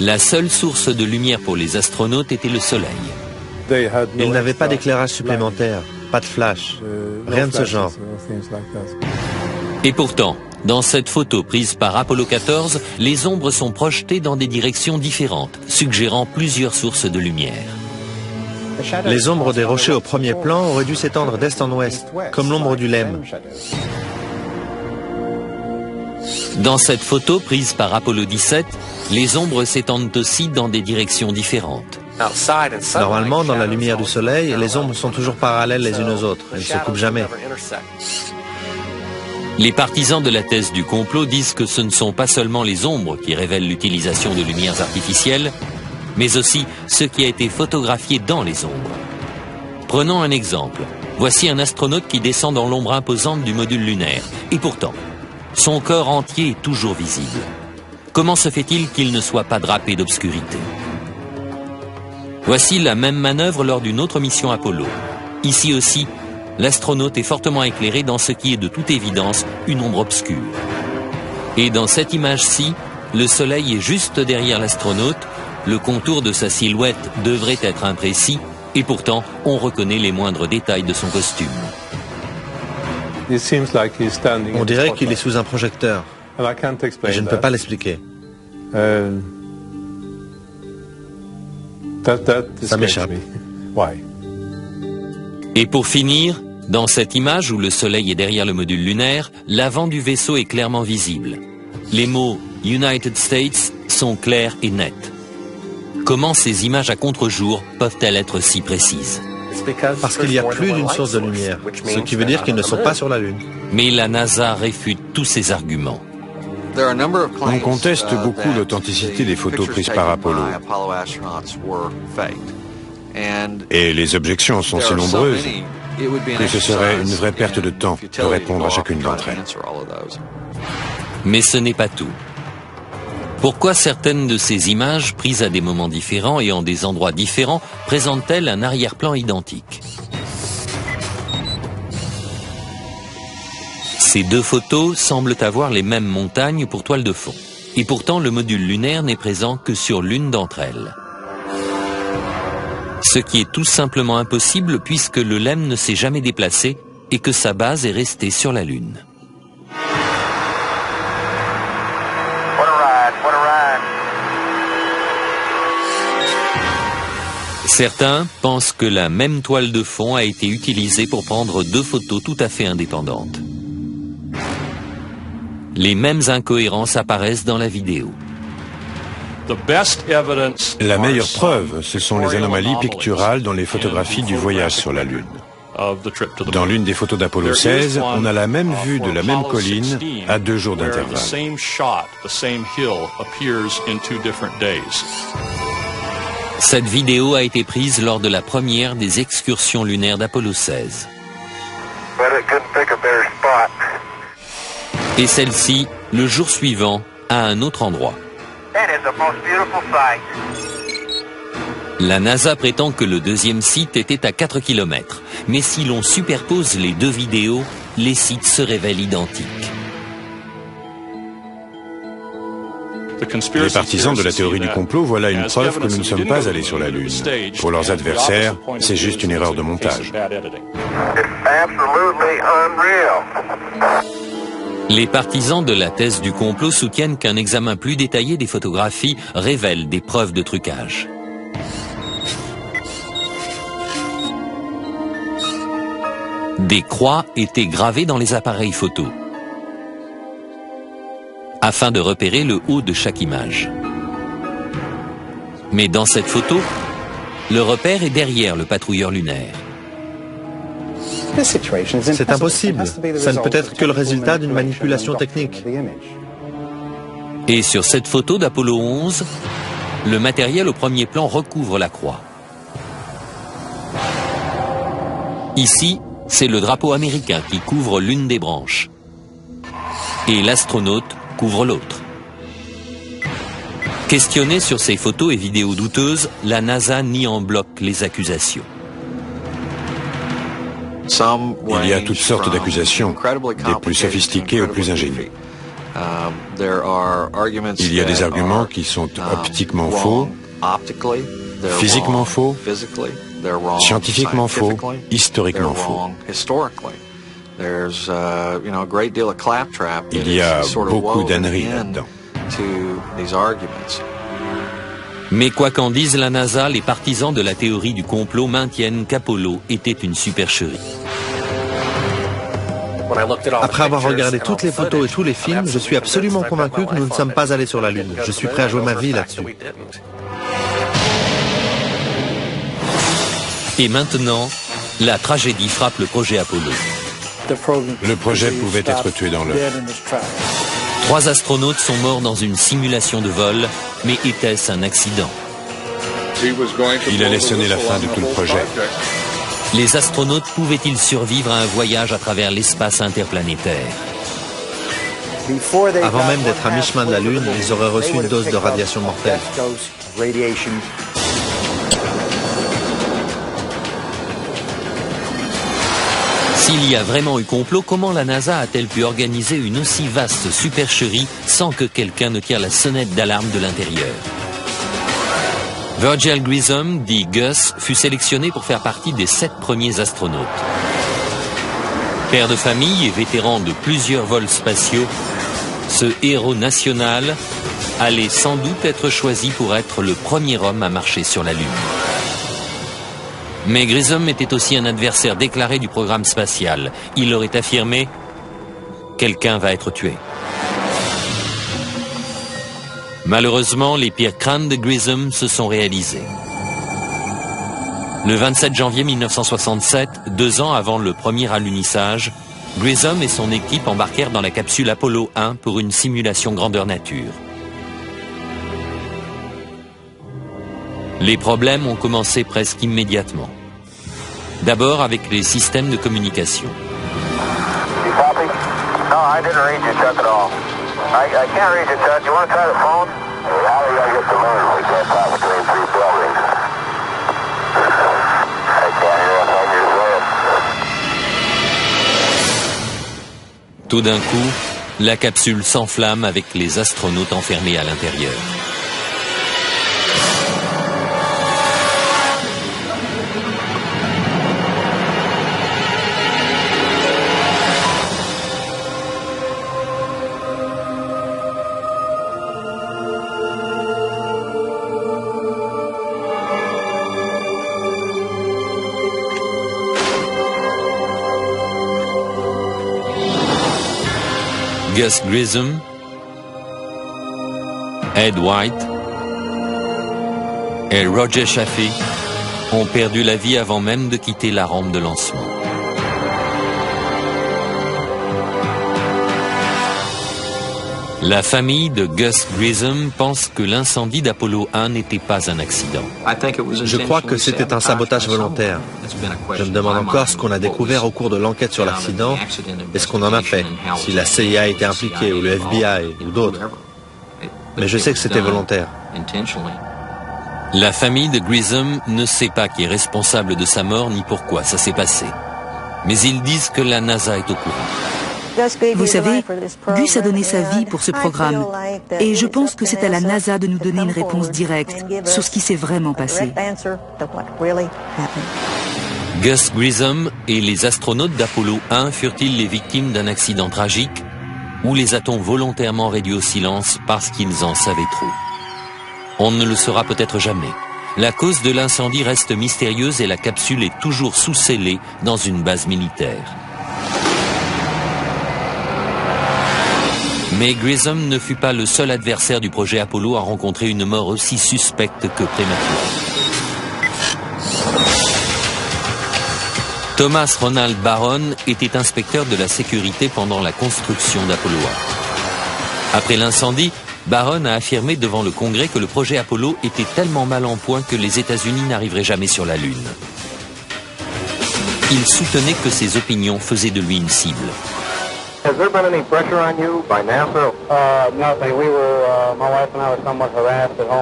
La seule source de lumière pour les astronautes était le Soleil. Ils n'avaient pas d'éclairage supplémentaire, pas de flash, rien de ce genre. Et pourtant, dans cette photo prise par Apollo 14, les ombres sont projetées dans des directions différentes, suggérant plusieurs sources de lumière. Les ombres des rochers au premier plan auraient dû s'étendre d'est en ouest, comme l'ombre du LEM. Dans cette photo prise par Apollo 17, les ombres s'étendent aussi dans des directions différentes. Normalement, dans la lumière du soleil, les ombres sont toujours parallèles les unes aux autres. Elles ne se coupent jamais. Les partisans de la thèse du complot disent que ce ne sont pas seulement les ombres qui révèlent l'utilisation de lumières artificielles, mais aussi ce qui a été photographié dans les ombres. Prenons un exemple. Voici un astronaute qui descend dans l'ombre imposante du module lunaire. Et pourtant, son corps entier est toujours visible. Comment se fait-il qu'il ne soit pas drapé d'obscurité? Voici la même manœuvre lors d'une autre mission Apollo. Ici aussi, l'astronaute est fortement éclairé dans ce qui est de toute évidence une ombre obscure. Et dans cette image-ci, le soleil est juste derrière l'astronaute, le contour de sa silhouette devrait être imprécis, et pourtant on reconnaît les moindres détails de son costume. On dirait qu'il est sous un projecteur. Et je ne peux pas l'expliquer. Ça m'échappe. Et pour finir, dans cette image où le soleil est derrière le module lunaire, l'avant du vaisseau est clairement visible. Les mots « United States » sont clairs et nets. Comment ces images à contre-jour peuvent-elles être si précises? Parce qu'il y a plus d'une source de lumière, ce qui veut dire qu'ils ne sont pas sur la Lune. Mais la NASA réfute tous ces arguments. On conteste beaucoup l'authenticité des photos prises par Apollo. Et les objections sont si nombreuses que ce serait une vraie perte de temps de répondre à chacune d'entre elles. Mais ce n'est pas tout. Pourquoi certaines de ces images, prises à des moments différents et en des endroits différents, présentent-elles un arrière-plan identique? Ces deux photos semblent avoir les mêmes montagnes pour toile de fond. Et pourtant, le module lunaire n'est présent que sur l'une d'entre elles. Ce qui est tout simplement impossible puisque le LEM ne s'est jamais déplacé et que sa base est restée sur la Lune. Certains pensent que la même toile de fond a été utilisée pour prendre deux photos tout à fait indépendantes. Les mêmes incohérences apparaissent dans la vidéo. La meilleure preuve, ce sont les anomalies picturales dans les photographies du voyage sur la Lune. Dans l'une des photos d'Apollo 16, on a la même vue de la même colline à 2 jours d'intervalle. Cette vidéo a été prise lors de la première des excursions lunaires d'Apollo 16. Et celle-ci, le jour suivant, à un autre endroit. La NASA prétend que le deuxième site était à 4 km. Mais si l'on superpose les deux vidéos, les sites se révèlent identiques. Les partisans de la théorie du complot voient là une preuve que nous ne sommes pas allés sur la Lune. Pour leurs adversaires, c'est juste une erreur de montage. Les partisans de la thèse du complot soutiennent qu'un examen plus détaillé des photographies révèle des preuves de trucage. Des croix étaient gravées dans les appareils photo, afin de repérer le haut de chaque image. Mais dans cette photo, le repère est derrière le patrouilleur lunaire. C'est impossible. Ça ne peut être que le résultat d'une manipulation technique. Et sur cette photo d'Apollo 11, le matériel au premier plan recouvre la croix. Ici, c'est le drapeau américain qui couvre l'une des branches. Et l'astronaute couvre l'autre. Questionné sur ces photos et vidéos douteuses, la NASA nie en bloc les accusations. Il y a toutes sortes d'accusations, des plus sophistiquées aux plus ingénues. Il y a des arguments qui sont optiquement faux, physiquement faux, scientifiquement faux, historiquement faux. Il y a beaucoup d'âneries là-dedans. Mais quoi qu'en dise la NASA, les partisans de la théorie du complot maintiennent qu'Apollo était une supercherie. Après avoir regardé toutes les photos et tous les films, je suis absolument convaincu que nous ne sommes pas allés sur la Lune. Je suis prêt à jouer ma vie là-dessus. Et maintenant, la tragédie frappe le projet Apollo. Le projet pouvait être tué dans l'œuf. 3 astronautes sont morts dans une simulation de vol, mais était-ce un accident? Il allait sonner la fin de tout le projet. Les astronautes pouvaient-ils survivre à un voyage à travers l'espace interplanétaire? Avant même d'être à mi-chemin de la Lune, ils auraient reçu une dose de radiation mortelle. S'il y a vraiment eu complot, comment la NASA a-t-elle pu organiser une aussi vaste supercherie sans que quelqu'un ne tire la sonnette d'alarme de l'intérieur? Virgil Grissom, dit Gus, fut sélectionné pour faire partie des 7 premiers astronautes. Père de famille et vétéran de plusieurs vols spatiaux, ce héros national allait sans doute être choisi pour être le premier homme à marcher sur la Lune. Mais Grissom était aussi un adversaire déclaré du programme spatial. Il aurait affirmé « Quelqu'un va être tué ». Malheureusement, les pires craintes de Grissom se sont réalisées. Le 27 janvier 1967, 2 ans avant le premier alunissage, Grissom et son équipe embarquèrent dans la capsule Apollo 1 pour une simulation grandeur nature. Les problèmes ont commencé presque immédiatement. D'abord avec les systèmes de communication. Tout d'un coup, la capsule s'enflamme avec les astronautes enfermés à l'intérieur. Gus Grissom, Ed White et Roger Chaffee ont perdu la vie avant même de quitter la rampe de lancement. La famille de Gus Grissom pense que l'incendie d'Apollo 1 n'était pas un accident. Je crois que c'était un sabotage volontaire. Je me demande encore ce qu'on a découvert au cours de l'enquête sur l'accident et ce qu'on en a fait, si la CIA était impliquée ou le FBI ou d'autres. Mais je sais que c'était volontaire. La famille de Grissom ne sait pas qui est responsable de sa mort ni pourquoi ça s'est passé. Mais ils disent que la NASA est au courant. Vous savez, Gus a donné sa vie pour ce programme et je pense que c'est à la NASA de nous donner une réponse directe sur ce qui s'est vraiment passé. Gus Grissom et les astronautes d'Apollo 1 furent-ils les victimes d'un accident tragique ou les a-t-on volontairement réduits au silence parce qu'ils en savaient trop? On ne le saura peut-être jamais. La cause de l'incendie reste mystérieuse et la capsule est toujours sous-scellée dans une base militaire. Mais Grissom ne fut pas le seul adversaire du projet Apollo à rencontrer une mort aussi suspecte que prématurée. Thomas Ronald Barron était inspecteur de la sécurité pendant la construction d'Apollo 1. Après l'incendie, Barron a affirmé devant le Congrès que le projet Apollo était tellement mal en point que les États-Unis n'arriveraient jamais sur la Lune. Il soutenait que ses opinions faisaient de lui une cible. Has there been any pressure on you by NASA? Nothing. My wife and I were somewhat harassed at home.